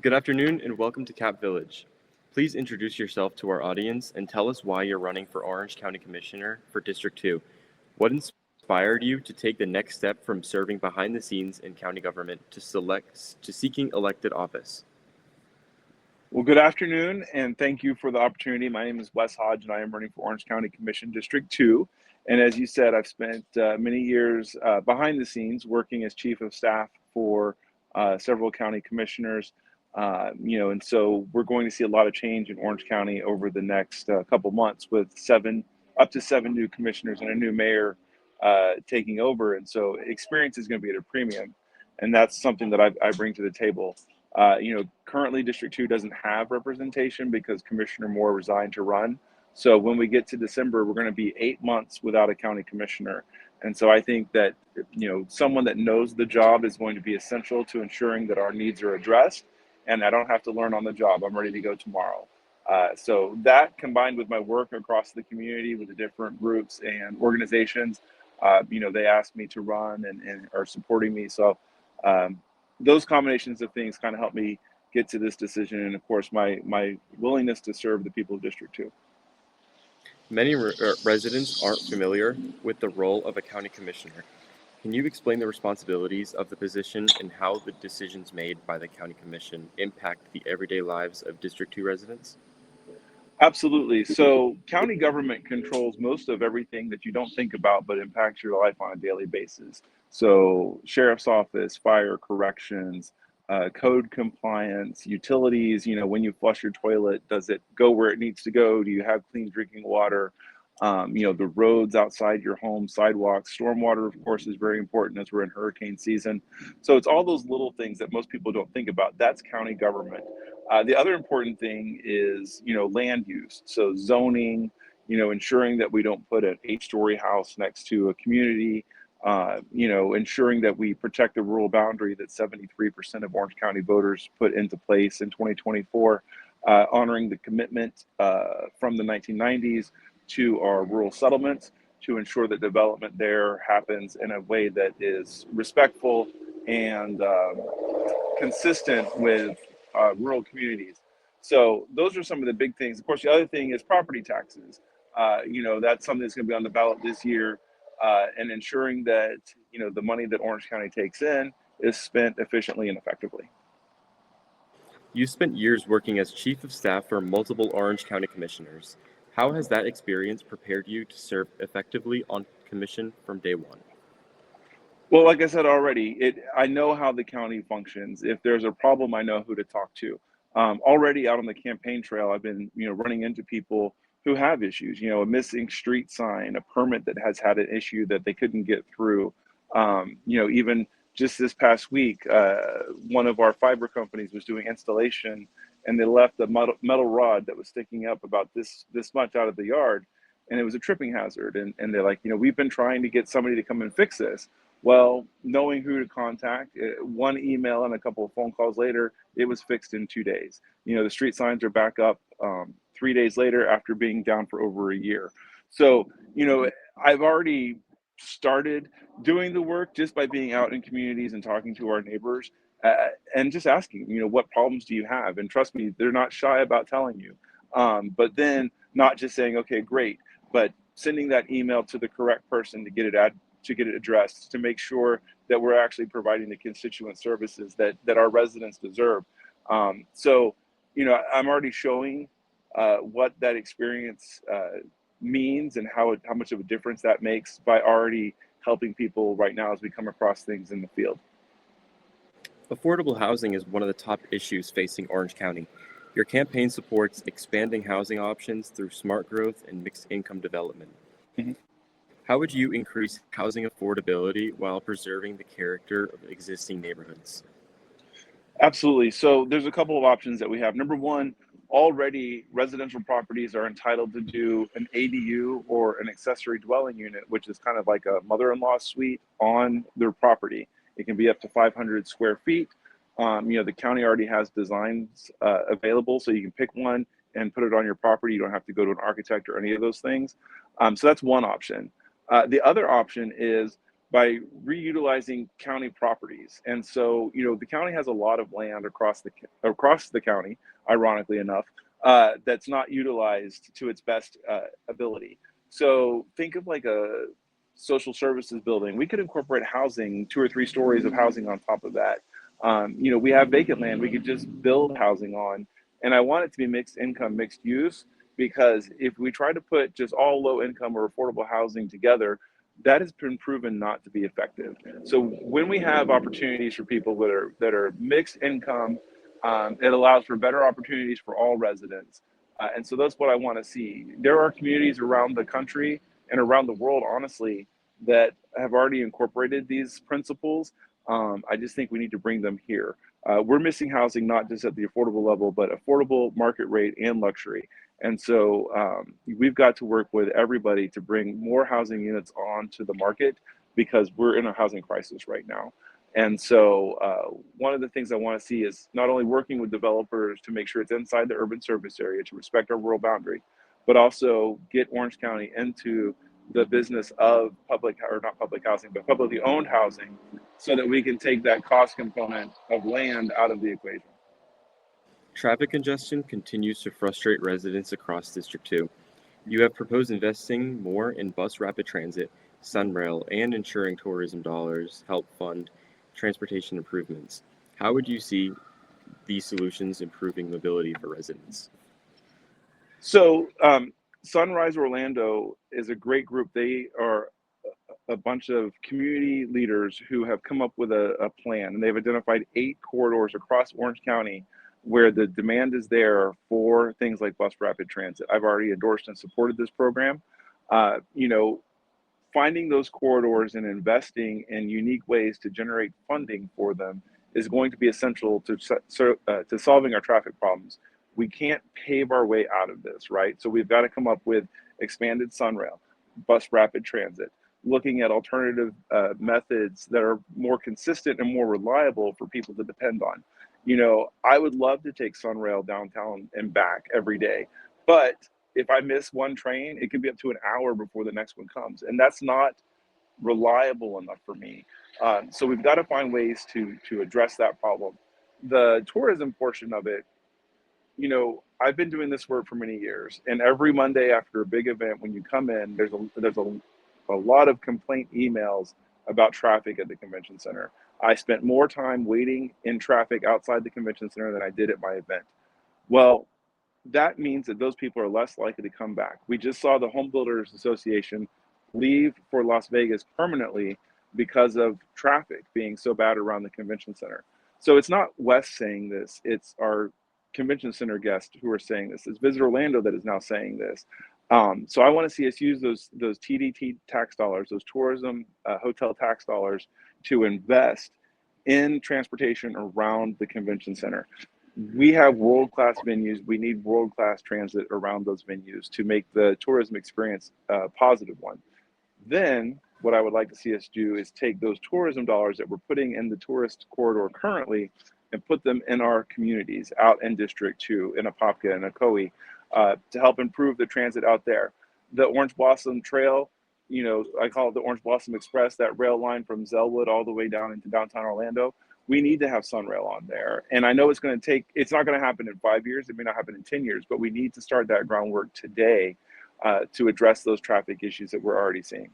Good afternoon and welcome to Cap Village. Please introduce yourself to our audience and tell us why you're running for Orange County Commissioner for District 2. What inspired you to take the next step from serving behind the scenes in county government to seeking elected office? Well, good afternoon, and thank you for the opportunity. My name is Wes Hodge, and I am running for Orange County Commission District 2. And as you said, I've spent many years behind the scenes working as chief of staff for several county commissioners. And so we're going to see a lot of change in Orange County over the next couple months with up to seven new commissioners and a new mayor taking over. And so experience is going to be at a premium, and that's something that I bring to the table. Currently District 2 doesn't have representation because Commissioner Moore resigned to run. So when we get to December, we're going to be 8 months without a county commissioner. And so I think that, someone that knows the job is going to be essential to ensuring that our needs are addressed. And I don't have to learn on the job. I'm ready to go tomorrow. So that combined with my work across the community with the different groups and organizations, they asked me to run and are supporting me. So those combinations of things kind of help me get to this decision, and of course my willingness to serve the people of District 2. Many residents aren't familiar with the role of a county commissioner. Can you explain the responsibilities of the position and how the decisions made by the county commission impact the everyday lives of District 2 residents? Absolutely. So county government controls most of everything that you don't think about but impacts your life on a daily basis. So sheriff's office, fire, corrections, code compliance, utilities. When you flush your toilet, does it go where it needs to go? Do you have clean drinking water? The roads outside your home, sidewalks, stormwater, of course, is very important as we're in hurricane season. So it's all those little things that most people don't think about. That's county government. The other important thing is, land use. So zoning, ensuring that we don't put an 8-story house next to a community, ensuring that we protect the rural boundary that 73% of Orange County voters put into place in 2024, honoring the commitment from the 1990s to our rural settlements to ensure that development there happens in a way that is respectful and consistent with rural communities. So those are some of the big things. Of course, the other thing is property taxes. That's something that's going to be on the ballot this year, and ensuring that the money that Orange County takes in is spent efficiently and effectively. You spent years working as chief of staff for multiple Orange County commissioners. How has that experience prepared you to serve effectively on commission from day one? Well, like I said already, I know how the county functions. If there's a problem, I know who to talk to. Already out on the campaign trail, I've been, running into people who have issues. A missing street sign, a permit that has had an issue that they couldn't get through. Even just this past week, one of our fiber companies was doing installation, and they left a metal rod that was sticking up about this much out of the yard, and it was a tripping hazard. And they're like, we've been trying to get somebody to come and fix this. Well, knowing who to contact, one email and a couple of phone calls later, it was fixed in 2 days. The street signs are back up 3 days later after being down for over a year. So, I've already started doing the work just by being out in communities and talking to our neighbors, and just asking, what problems do you have? And trust me, they're not shy about telling you. But then not just saying, okay, great, but sending that email to the correct person to get it addressed, to make sure that we're actually providing the constituent services that our residents deserve. So, I'm already showing what that experience means and how much of a difference that makes by already helping people right now as we come across things in the field. Affordable housing is one of the top issues facing Orange County. Your campaign supports expanding housing options through smart growth and mixed income development. Mm-hmm. How would you increase housing affordability while preserving the character of existing neighborhoods? Absolutely. So there's a couple of options that we have. Number one, already residential properties are entitled to do an ADU or an accessory dwelling unit, which is kind of like a mother-in-law suite on their property. It can be up to 500 square feet. The county already has designs available, so you can pick one and put it on your property. You don't have to go to an architect or any of those things. So that's one option. The other option is by reutilizing county properties. And so, the county has a lot of land across the county, ironically enough, that's not utilized to its best ability. So think of like a social services building. We could incorporate housing, 2 or 3 stories of housing on top of that. We have vacant land we could just build housing on. And I want it to be mixed income, mixed use, because if we try to put just all low income or affordable housing together, that has been proven not to be effective. So when we have opportunities for people that are mixed income, it allows for better opportunities for all residents. And so that's what I want to see. There are communities around the country and around the world, honestly, that have already incorporated these principles. I just think we need to bring them here. We're missing housing not just at the affordable level, but affordable, market rate, and luxury. And so we've got to work with everybody to bring more housing units onto the market, because we're in a housing crisis right now. And so one of the things I want to see is not only working with developers to make sure it's inside the urban service area to respect our rural boundary, but also get Orange County into the business of public, or not public housing, but publicly owned housing, so that we can take that cost component of land out of the equation. Traffic congestion continues to frustrate residents across District 2. You have proposed investing more in bus rapid transit, Sunrail, and ensuring tourism dollars help fund transportation improvements. How would you see these solutions improving mobility for residents? So Sunrise Orlando is a great group. They are a bunch of community leaders who have come up with a plan, and they've identified 8 corridors across Orange County where the demand is there for things like bus rapid transit. I've already endorsed and supported this program. Uh, you know, Finding those corridors and investing in unique ways to generate funding for them is going to be essential to solving our traffic problems. We can't pave our way out of this, right? So we've got to come up with expanded Sunrail, bus rapid transit, looking at alternative methods that are more consistent and more reliable for people to depend on. I would love to take Sunrail downtown and back every day, but if I miss one train, it could be up to an hour before the next one comes, and that's not reliable enough for me. So we've got to find ways to address that problem. The tourism portion of it, I've been doing this work for many years, and every Monday after a big event, when you come in, there's a lot of complaint emails about traffic at the convention center. I spent more time waiting in traffic outside the convention center than I did at my event. Well, that means that those people are less likely to come back. We just saw the Home Builders Association leave for Las Vegas permanently because of traffic being so bad around the convention center. So it's not Wes saying this, it's our convention center guests who are saying this. It's Visit Orlando that is now saying this. So I want to see us use those TDT tax dollars, those tourism hotel tax dollars, to invest in transportation around the convention center. We have world-class venues. We need world-class transit around those venues to make the tourism experience a positive one. Then what I would like to see us do is take those tourism dollars that we're putting in the tourist corridor currently and put them in our communities out in District 2, in Apopka and Ocoee, to help improve the transit out there. The Orange Blossom Trail, I call it the Orange Blossom Express, that rail line from Zellwood all the way down into downtown Orlando. We need to have Sunrail on there. And I know it's not going to happen in 5 years. It may not happen in 10 years, but we need to start that groundwork today to address those traffic issues that we're already seeing.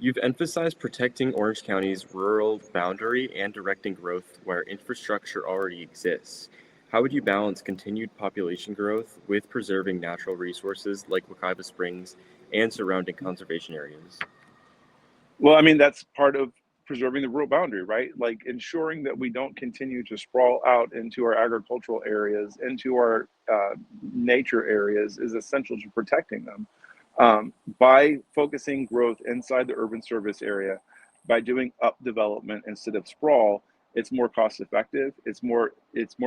You've emphasized protecting Orange County's rural boundary and directing growth where infrastructure already exists. How would you balance continued population growth with preserving natural resources like Wekiva Springs and surrounding conservation areas? Well, I mean, that's part of preserving the rural boundary, right? Like ensuring that we don't continue to sprawl out into our agricultural areas, into our nature areas, is essential to protecting them. By focusing growth inside the urban service area, by doing up development instead of sprawl, it's more cost effective. It's more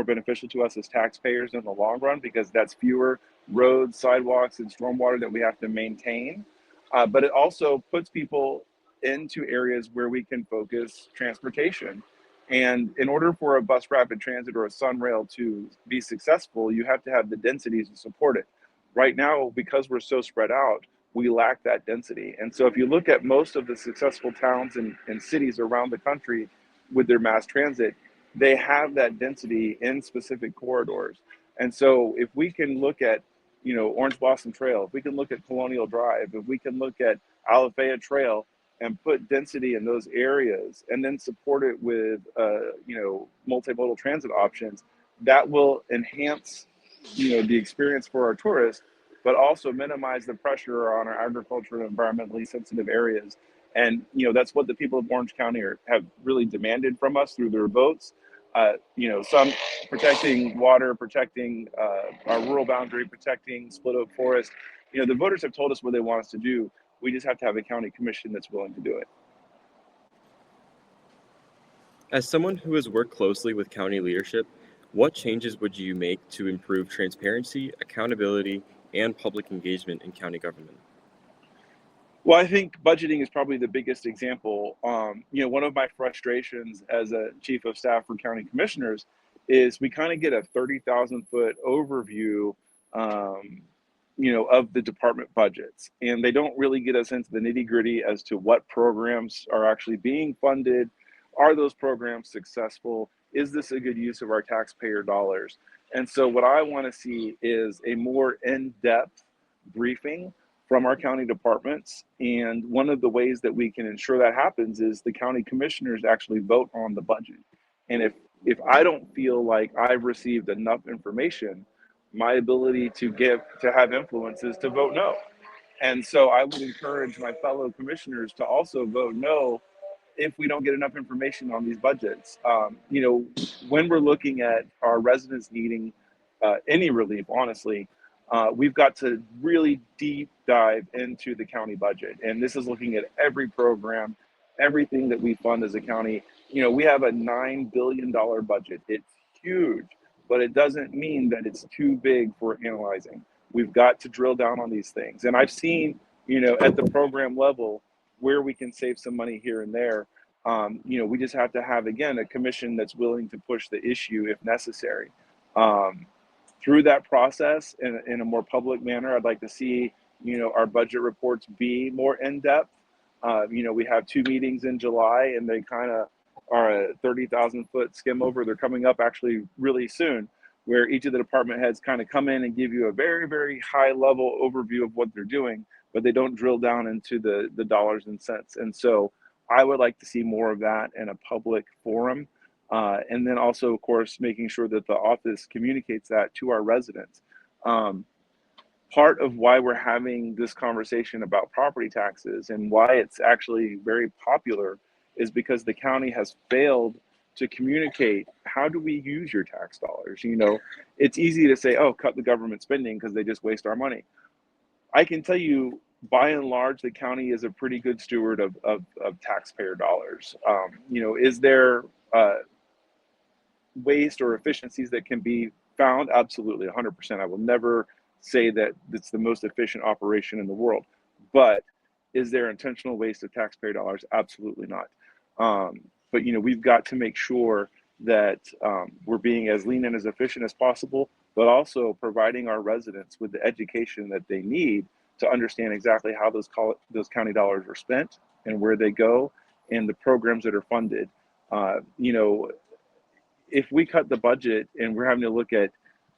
beneficial to us as taxpayers in the long run, because that's fewer roads, sidewalks, and stormwater that we have to maintain. But it also puts people into areas where we can focus transportation. And in order for a bus rapid transit or a Sunrail to be successful, you have to have the densities to support it. Right now, because we're so spread out, we lack that density. And so if you look at most of the successful towns and cities around the country with their mass transit, they have that density in specific corridors. And so if we can look at, Orange Blossom Trail, if we can look at Colonial Drive, if we can look at Alafaya Trail and put density in those areas and then support it with, multimodal transit options, that will enhance, the experience for our tourists, but also minimize the pressure on our agricultural and environmentally sensitive areas. And, that's what the people of Orange County have really demanded from us through their votes. Some protecting water, protecting our rural boundary, protecting split oak forest. The voters have told us what they want us to do. We just have to have a county commission that's willing to do it. As someone who has worked closely with county leadership, what changes would you make to improve transparency, accountability, and public engagement in county government? Well, I think budgeting is probably the biggest example. One of my frustrations as a chief of staff for county commissioners is we kind of get a 30,000 foot overview, of the department budgets, and they don't really get us into the nitty gritty as to what programs are actually being funded. Are those programs successful? Is this a good use of our taxpayer dollars? And so what I want to see is a more in-depth briefing from our county departments. And one of the ways that we can ensure that happens is the county commissioners actually vote on the budget. And if I don't feel like I've received enough information, my ability to have influence is to vote no. And so I would encourage my fellow commissioners to also vote no if we don't get enough information on these budgets. When we're looking at our residents needing any relief, honestly, we've got to really deep dive into the county budget. And this is looking at every program, everything that we fund as a county. We have a $9 billion budget. It's huge, but it doesn't mean that it's too big for analyzing. We've got to drill down on these things. And I've seen, at the program level, where we can save some money here and there. We just have to have, again, a commission that's willing to push the issue if necessary. Through that process in a more public manner, I'd like to see, our budget reports be more in-depth. We have 2 meetings in July, and they kind of are a 30,000 foot skim over. They're coming up actually really soon, where each of the department heads kind of come in and give you a very, very high level overview of what they're doing, but they don't drill down into the dollars and cents. And so I would like to see more of that in a public forum. And then also, of course, making sure that the office communicates that to our residents. Part of why we're having this conversation about property taxes and why it's actually very popular is because the county has failed to communicate, how do we use your tax dollars? It's easy to say, oh, cut the government spending because they just waste our money. I can tell you, by and large, the county is a pretty good steward of taxpayer dollars. Is there waste or efficiencies that can be found? Absolutely, 100%. I will never say that it's the most efficient operation in the world, but is there intentional waste of taxpayer dollars? Absolutely not. But we've got to make sure that we're being as lean and as efficient as possible, but also providing our residents with the education that they need to understand exactly how those county dollars are spent and where they go and the programs that are funded. If we cut the budget and we're having to look at,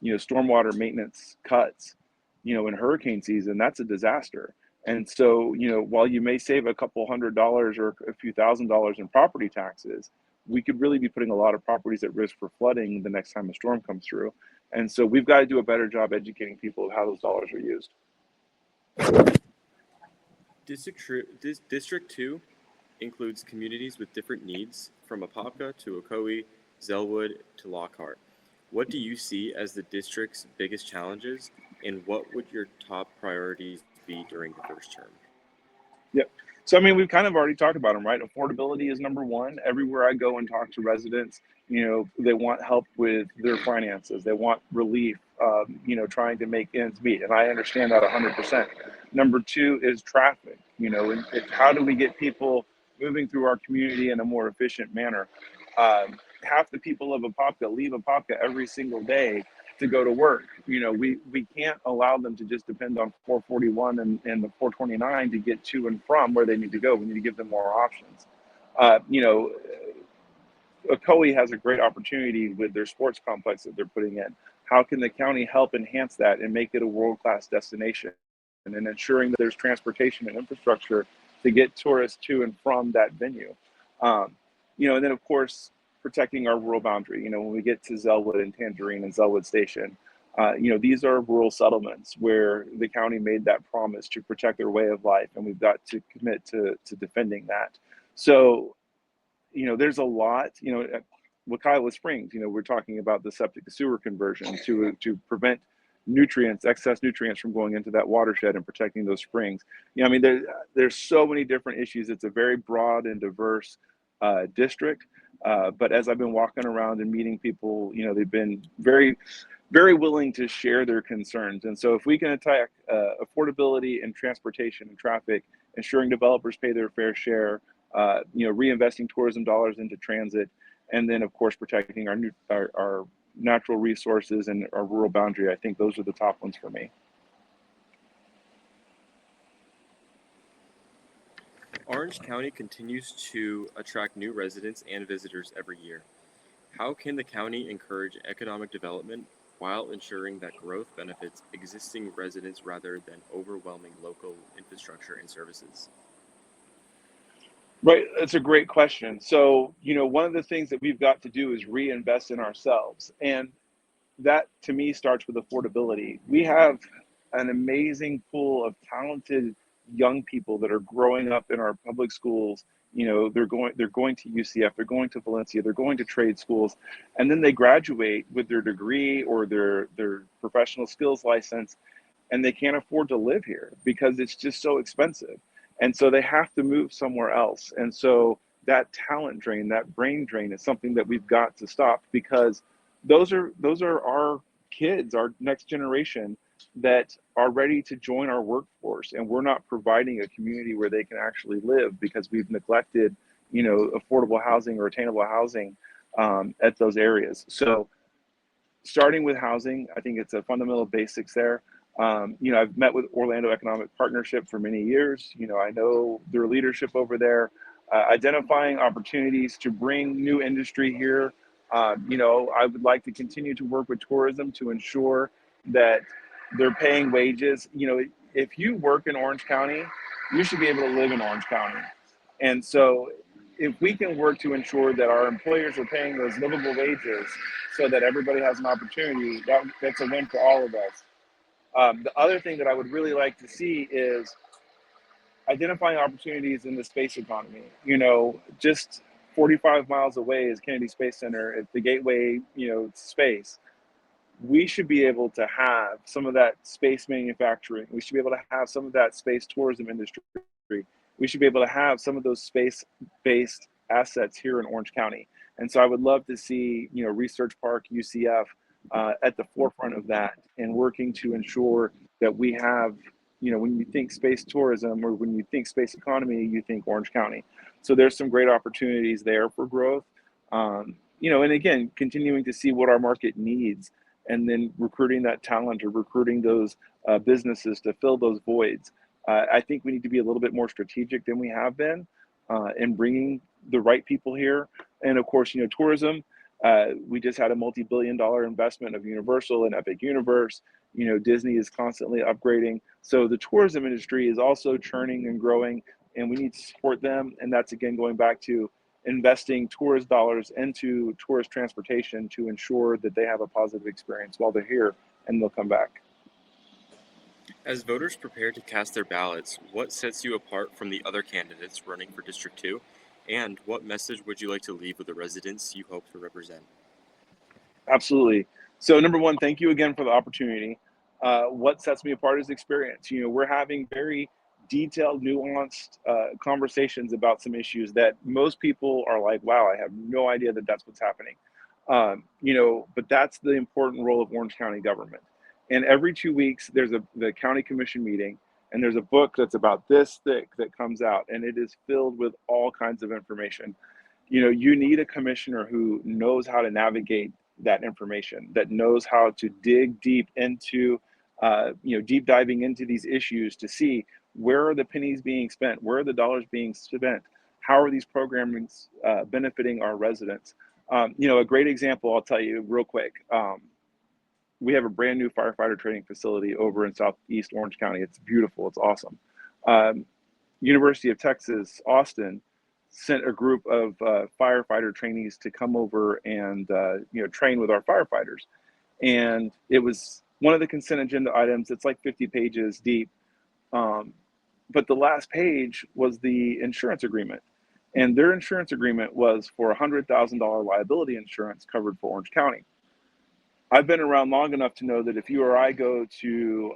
stormwater maintenance cuts, in hurricane season, that's a disaster. And so, while you may save a couple $100 or a few $1,000s in property taxes, we could really be putting a lot of properties at risk for flooding the next time a storm comes through. And so we've got to do a better job educating people of how those dollars are used. District 2 includes communities with different needs, from Apopka to Ocoee, Zellwood to Lockhart. What do you see as the district's biggest challenges, and what would your top priorities be during the first term? Yep. So, we've kind of already talked about them, right? Affordability is number one. Everywhere I go and talk to residents, they want help with their finances. They want relief, trying to make ends meet. And I understand that 100%. Number two is traffic, and how do we get people moving through our community in a more efficient manner? Half the people of Apopka leave Apopka every single day to go to work. We can't allow them to just depend on 441 and the 429 to get to and from where they need to go. We need to give them more options. Ocoee has a great opportunity with their sports complex that they're putting in. How can the county help enhance that and make it a world-class destination? And then ensuring that there's transportation and infrastructure to get tourists to and from that venue. And then of course, protecting our rural boundary. When we get to Zellwood and Tangerine and Zellwood Station, these are rural settlements where the county made that promise to protect their way of life, and we've got to commit to defending that. So, there's a lot, at Wakila Springs, we're talking about the septic to sewer conversion to prevent excess nutrients from going into that watershed and protecting those springs. There's so many different issues. It's a very broad and diverse district. But as I've been walking around and meeting people, they've been very, very willing to share their concerns. And so if we can attack affordability and transportation and traffic, ensuring developers pay their fair share, reinvesting tourism dollars into transit, and then of course protecting our natural resources and our rural boundary, I think those are the top ones for me. Orange County continues to attract new residents and visitors every year. How can the county encourage economic development while ensuring that growth benefits existing residents rather than overwhelming local infrastructure and services? Right, that's a great question. So, one of the things that we've got to do is reinvest in ourselves. And that to me starts with affordability. We have an amazing pool of talented young people that are growing up in our public schools. They're going to UCF, they're going to Valencia, they're going to trade schools, and then they graduate with their degree or their professional skills license, and they can't afford to live here because it's just so expensive. And so they have to move somewhere else. And so that talent drain, that brain drain is something that we've got to stop, because those are our kids, our next generation that are ready to join our workforce, and we're not providing a community where they can actually live because we've neglected, affordable housing or attainable housing at those areas. So starting with housing, I think it's a fundamental basics there. I've met with Orlando Economic Partnership for many years. I know their leadership over there, identifying opportunities to bring new industry here. I would like to continue to work with tourism to ensure that they're paying wages. If you work in Orange County, you should be able to live in Orange County. And so if we can work to ensure that our employers are paying those livable wages so that everybody has an opportunity, that's a win for all of us. The other thing that I would really like to see is identifying opportunities in the space economy. Just 45 miles away is Kennedy Space Center. It's the gateway, space. We should be able to have some of that space manufacturing. We should be able to have some of that space tourism industry. We should be able to have some of those space-based assets here in Orange County. And so I would love to see, Research Park, UCF, at the forefront of that, and working to ensure that we have, when you think space tourism or when you think space economy, you think Orange County. So there's some great opportunities there for growth. And again, continuing to see what our market needs, and then recruiting that talent or recruiting those businesses to fill those voids. I think we need to be a little bit more strategic than we have been in bringing the right people here. And of course, tourism. We just had a multi-billion-dollar investment of Universal and Epic Universe. Disney is constantly upgrading. So the tourism industry is also churning and growing, and we need to support them. And that's, again, going back to investing tourist dollars into tourist transportation to ensure that they have a positive experience while they're here and they'll come back. As voters prepare to cast their ballots, what sets you apart from the other candidates running for District 2? And what message would you like to leave with the residents you hope to represent? Absolutely. So number one, thank you again for the opportunity. What sets me apart is experience. We're having very detailed, nuanced conversations about some issues that most people are like, wow, I have no idea that that's what's happening. But that's the important role of Orange County government. And every 2 weeks, there's the county commission meeting, and there's a book that's about this thick that comes out, and it is filled with all kinds of information. You need a commissioner who knows how to navigate that information, that knows how to dig deep into, deep diving into these issues to see where are the pennies being spent, where are the dollars being spent, how are these programs benefiting our residents. A great example I'll tell you real quick. We have a brand new firefighter training facility over in Southeast Orange County. It's beautiful. It's awesome. University of Texas, Austin, sent a group of firefighter trainees to come over and train with our firefighters. And it was one of the consent agenda items. It's like 50 pages deep. But the last page was the insurance agreement. And their insurance agreement was for $100,000 liability insurance covered for Orange County. I've been around long enough to know that if you or I go to,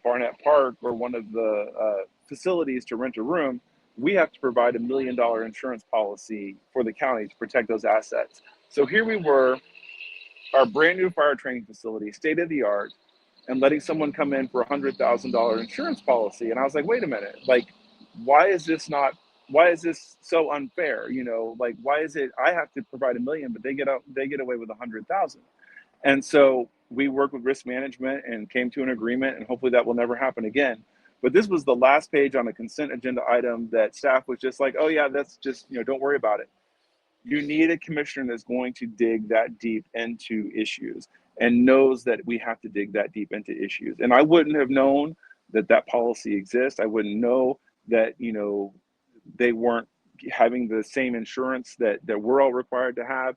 Barnett Park or one of the facilities to rent a room, we have to provide $1 million insurance policy for the county to protect those assets. So here we were, our brand new fire training facility, state of the art, and letting someone come in for $100,000 insurance policy. And I was like, wait a minute, like, why is this so unfair? Why is it I have to provide $1 million, but they get away with 100,000? And so we worked with risk management and came to an agreement, and hopefully that will never happen again. But this was the last page on a consent agenda item that staff was just like, oh yeah, that's just, don't worry about it. You need a commissioner that's going to dig that deep into issues and knows that we have to dig that deep into issues. And I wouldn't have known that policy exists. I wouldn't know that, they weren't having the same insurance that we're all required to have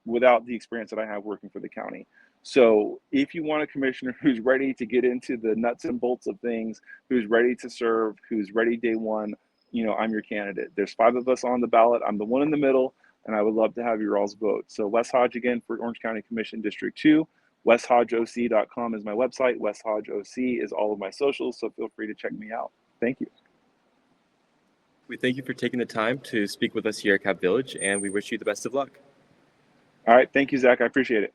without the experience that I have working for the county. So if you want a commissioner who's ready to get into the nuts and bolts of things, who's ready to serve, who's ready day one, I'm your candidate. There's 5 of us on the ballot. I'm the one in the middle, and I would love to have your all's vote. So Wes Hodge again for Orange County Commission District 2. WesHodgeOC.com is my website. Wes Hodge OC is all of my socials, so feel free to check me out. Thank you. We thank you for taking the time to speak with us here at Cap Village, and we wish you the best of luck. All right. Thank you, Zach. I appreciate it.